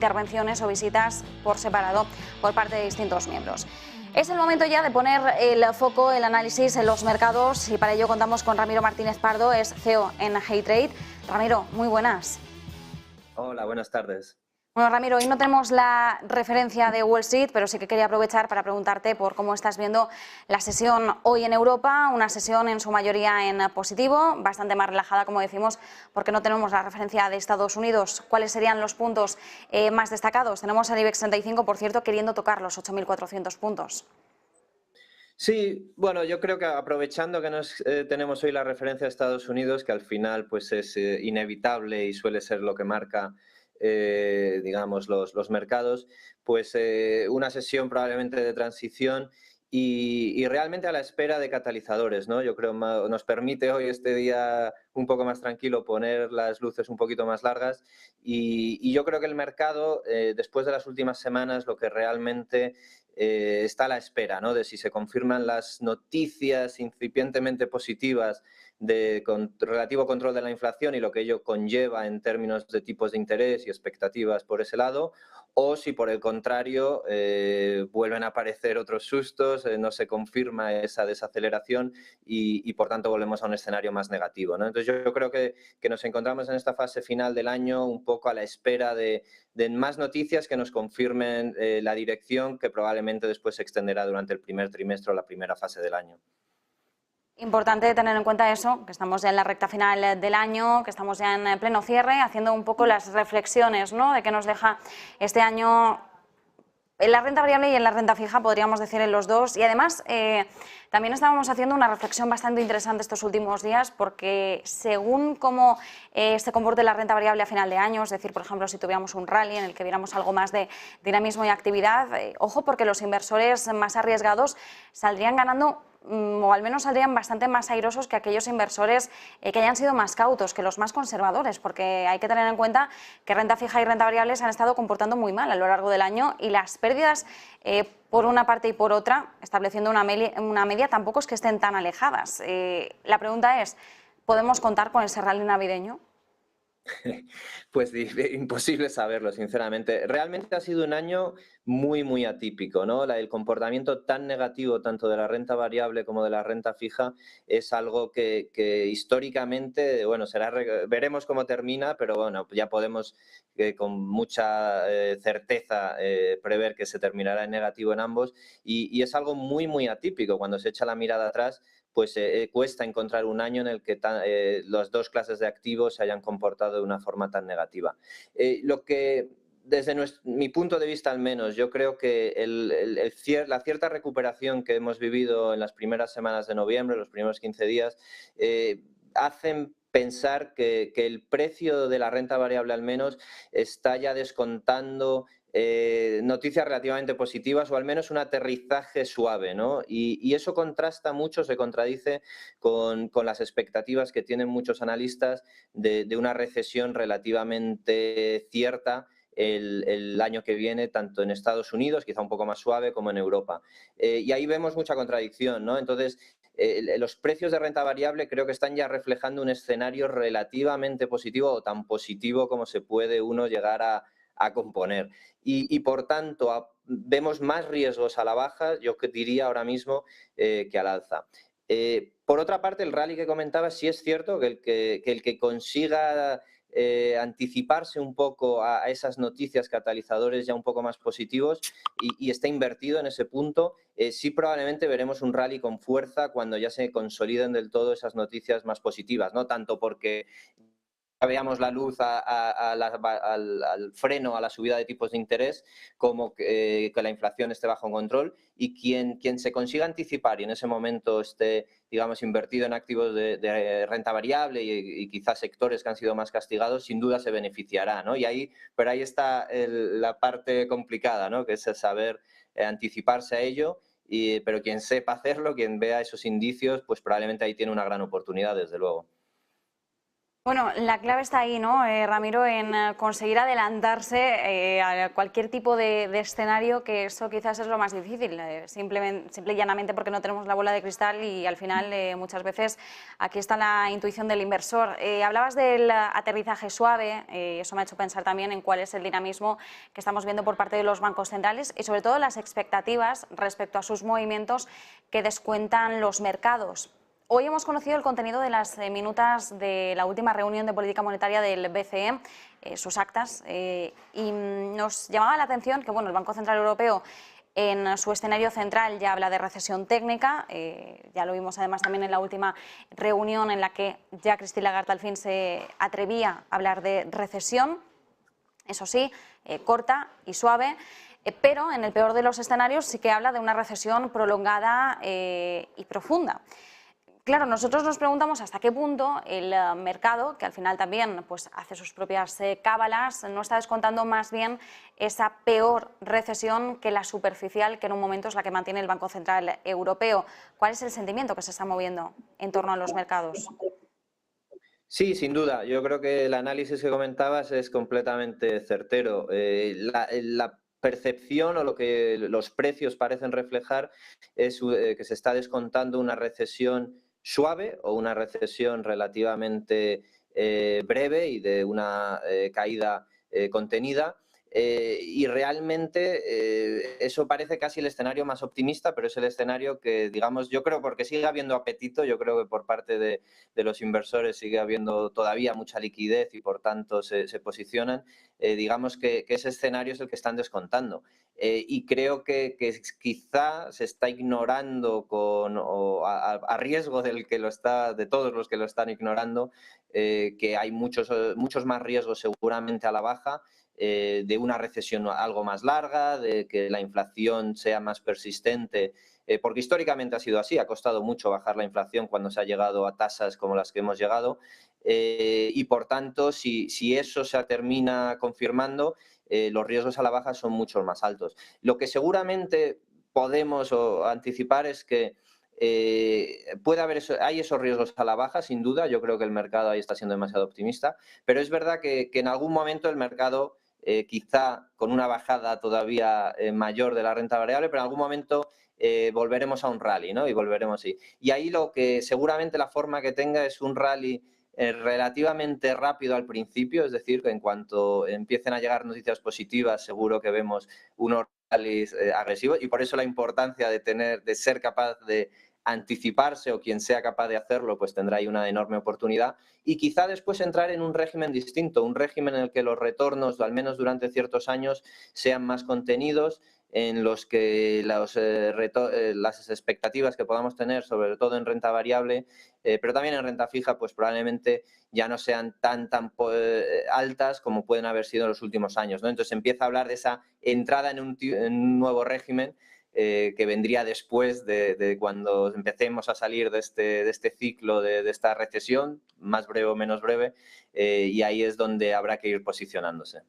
intervenciones o visitas por separado por parte de distintos miembros. Es el momento ya de poner el foco, el análisis en los mercados y para ello contamos con Ramiro Martínez Pardo, es CEO en Heytrade. Ramiro, muy buenas. Hola, buenas tardes. Bueno, Ramiro, hoy no tenemos la referencia de Wall Street, pero sí que quería aprovechar para preguntarte por cómo estás viendo la sesión hoy en Europa, una sesión en su mayoría en positivo, bastante más relajada, como decimos, porque no tenemos la referencia de Estados Unidos. ¿Cuáles serían los puntos más destacados? Tenemos al IBEX 35, por cierto, queriendo tocar los 8.400 puntos. Sí, bueno, yo creo que aprovechando que tenemos hoy la referencia de Estados Unidos, que al final pues es inevitable y suele ser lo que marca, digamos, los mercados, pues una sesión probablemente de transición y realmente a la espera de catalizadores, ¿no? Yo creo nos permite hoy este día un poco más tranquilo poner las luces un poquito más largas y yo creo que el mercado, después de las últimas semanas, lo que realmente está a la espera, ¿no? De si se confirman las noticias incipientemente positivas de relativo control de la inflación y lo que ello conlleva en términos de tipos de interés y expectativas por ese lado, o si por el contrario vuelven a aparecer otros sustos, no se confirma esa desaceleración y por tanto volvemos a un escenario más negativo, ¿no? Entonces yo creo que nos encontramos en esta fase final del año un poco a la espera de más noticias que nos confirmen la dirección que probablemente después se extenderá durante el primer trimestre o la primera fase del año. Importante tener en cuenta eso, que estamos ya en la recta final del año, que estamos ya en pleno cierre, haciendo un poco las reflexiones, ¿no?, de qué nos deja este año en la renta variable y en la renta fija, podríamos decir en los dos. Y además, también estábamos haciendo una reflexión bastante interesante estos últimos días, porque según cómo se comporte la renta variable a final de año, es decir, por ejemplo, si tuviéramos un rally en el que viéramos algo más de dinamismo y actividad, ojo, porque los inversores más arriesgados saldrían ganando o al menos saldrían bastante más airosos que aquellos inversores que hayan sido más cautos, que los más conservadores, porque hay que tener en cuenta que renta fija y renta variable se han estado comportando muy mal a lo largo del año y las pérdidas por una parte y por otra, estableciendo una media, tampoco es que estén tan alejadas. La pregunta es, ¿podemos contar con ese rally navideño? Pues imposible saberlo, sinceramente. Realmente ha sido un año muy, muy atípico, ¿no? El comportamiento tan negativo tanto de la renta variable como de la renta fija es algo que históricamente, bueno, veremos cómo termina, pero bueno, ya podemos con mucha certeza prever que se terminará en negativo en ambos y es algo muy, muy atípico. Cuando se echa la mirada atrás, pues cuesta encontrar un año en el que las dos clases de activos se hayan comportado de una forma tan negativa. Lo que, desde mi punto de vista al menos, yo creo que la cierta recuperación que hemos vivido en las primeras semanas de noviembre, los primeros 15 días, hacen pensar que el precio de la renta variable al menos está ya descontando noticias relativamente positivas o al menos un aterrizaje suave, ¿no? Y eso contrasta mucho, se contradice con las expectativas que tienen muchos analistas de una recesión relativamente cierta el año que viene, tanto en Estados Unidos, quizá un poco más suave, como en Europa. Y ahí vemos mucha contradicción, ¿no? Entonces, los precios de renta variable creo que están ya reflejando un escenario relativamente positivo o tan positivo como se puede uno llegar a componer. Y por tanto, vemos más riesgos a la baja, yo diría ahora mismo, que al alza. Por otra parte, el rally que comentaba, sí es cierto que el que consiga anticiparse un poco a esas noticias catalizadores ya un poco más positivos y está invertido en ese punto, sí probablemente veremos un rally con fuerza cuando ya se consoliden del todo esas noticias más positivas, no tanto porque veamos la luz al freno, a la subida de tipos de interés, como que la inflación esté bajo control y quien se consiga anticipar y en ese momento esté, digamos, invertido en activos de renta variable y quizás sectores que han sido más castigados, sin duda se beneficiará, ¿no? Pero ahí está la parte complicada, ¿no? Que es el saber anticiparse a ello, pero quien sepa hacerlo, quien vea esos indicios, pues probablemente ahí tiene una gran oportunidad, desde luego. Bueno, la clave está ahí, ¿no, Ramiro? En conseguir adelantarse a cualquier tipo de escenario, que eso quizás es lo más difícil, simple y llanamente porque no tenemos la bola de cristal y al final muchas veces aquí está la intuición del inversor. Hablabas del aterrizaje suave, eso me ha hecho pensar también en cuál es el dinamismo que estamos viendo por parte de los bancos centrales y sobre todo las expectativas respecto a sus movimientos que descuentan los mercados. Hoy hemos conocido el contenido de las minutas de la última reunión de política monetaria del BCE, sus actas, y nos llamaba la atención que bueno, el Banco Central Europeo en su escenario central ya habla de recesión técnica, ya lo vimos además también en la última reunión en la que ya Christine Lagarde al fin se atrevía a hablar de recesión, eso sí, corta y suave. Pero en el peor de los escenarios sí que habla de una recesión prolongada y profunda. Claro, nosotros nos preguntamos hasta qué punto el mercado, que al final también pues, hace sus propias cábalas, no está descontando más bien esa peor recesión que la superficial, que en un momento es la que mantiene el Banco Central Europeo. ¿Cuál es el sentimiento que se está moviendo en torno a los mercados? Sí, sin duda. Yo creo que el análisis que comentabas es completamente certero. La percepción o lo que los precios parecen reflejar es que se está descontando una recesión suave o una recesión relativamente breve y de una caída contenida. Y realmente eso parece casi el escenario más optimista, pero es el escenario que, digamos, yo creo, porque sigue habiendo apetito, yo creo que por parte de los inversores sigue habiendo todavía mucha liquidez y por tanto se posicionan, digamos que ese escenario es el que están descontando. Y creo que quizá se está ignorando a riesgo de todos los que lo están ignorando, que hay muchos más riesgos seguramente a la baja, de una recesión algo más larga, de que la inflación sea más persistente, porque históricamente ha sido así, ha costado mucho bajar la inflación cuando se ha llegado a tasas como las que hemos llegado, y por tanto, si eso se termina confirmando, los riesgos a la baja son mucho más altos. Lo que seguramente podemos anticipar es que hay esos riesgos a la baja, sin duda. Yo creo que el mercado ahí está siendo demasiado optimista, pero es verdad que en algún momento el mercado, quizá con una bajada todavía mayor de la renta variable, pero en algún momento volveremos a un rally, ¿no? Y volveremos ahí. Y ahí lo que seguramente la forma que tenga es un rally relativamente rápido al principio, es decir, que en cuanto empiecen a llegar noticias positivas, seguro que vemos unos rallies agresivos, y por eso la importancia de ser capaz de anticiparse, o quien sea capaz de hacerlo, pues tendrá ahí una enorme oportunidad, y quizá después entrar en un régimen distinto, un régimen en el que los retornos, al menos durante ciertos años, sean más contenidos, en los que las expectativas que podamos tener, sobre todo en renta variable, pero también en renta fija, pues probablemente ya no sean tan altas como pueden haber sido en los últimos años, ¿no? Entonces empieza a hablar de esa entrada en un nuevo régimen, que vendría después de cuando empecemos a salir de este ciclo, de esta recesión, más breve o menos breve, y ahí es donde habrá que ir posicionándose.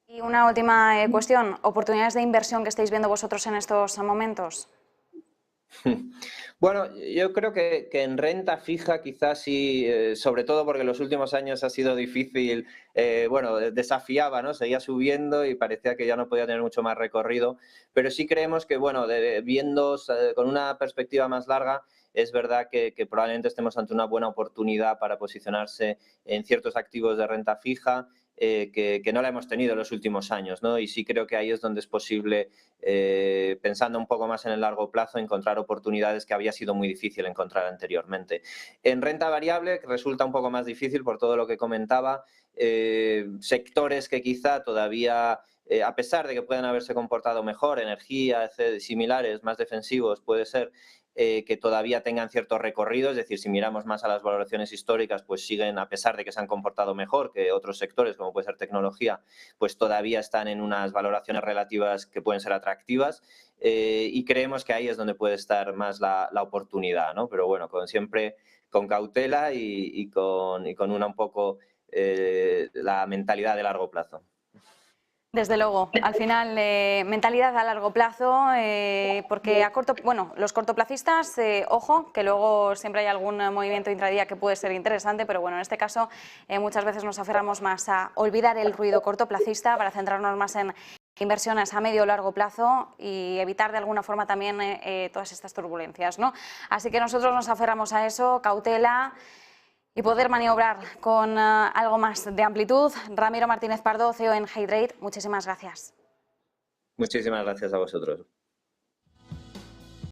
Y una última cuestión, ¿oportunidades de inversión que estáis viendo vosotros en estos momentos? Bueno, yo creo que en renta fija quizás sí, sobre todo porque en los últimos años ha sido difícil, bueno, desafiaba, ¿no? Seguía subiendo y parecía que ya no podía tener mucho más recorrido, pero sí creemos que, bueno, viendo con una perspectiva más larga, es verdad que probablemente estemos ante una buena oportunidad para posicionarse en ciertos activos de renta fija, que no la hemos tenido en los últimos años, ¿no? Y sí creo que ahí es donde es posible, pensando un poco más en el largo plazo, encontrar oportunidades que había sido muy difícil encontrar anteriormente. En renta variable resulta un poco más difícil por todo lo que comentaba, sectores que quizá todavía, a pesar de que puedan haberse comportado mejor, energía, similares, más defensivos, puede ser, que todavía tengan cierto recorrido, es decir, si miramos más a las valoraciones históricas, pues siguen, a pesar de que se han comportado mejor que otros sectores, como puede ser tecnología, pues todavía están en unas valoraciones relativas que pueden ser atractivas, y creemos que ahí es donde puede estar más la oportunidad, ¿no? Pero bueno, siempre con cautela y con una un poco la mentalidad de largo plazo. Desde luego, al final, mentalidad a largo plazo, porque los cortoplacistas, ojo, que luego siempre hay algún movimiento intradía que puede ser interesante, pero bueno, en este caso muchas veces nos aferramos más a olvidar el ruido cortoplacista para centrarnos más en inversiones a medio o largo plazo y evitar de alguna forma también todas estas turbulencias, ¿no? Así que nosotros nos aferramos a eso, cautela y poder maniobrar con algo más de amplitud. Ramiro Martínez Pardo, CEO en Hydrate, muchísimas gracias. Muchísimas gracias a vosotros.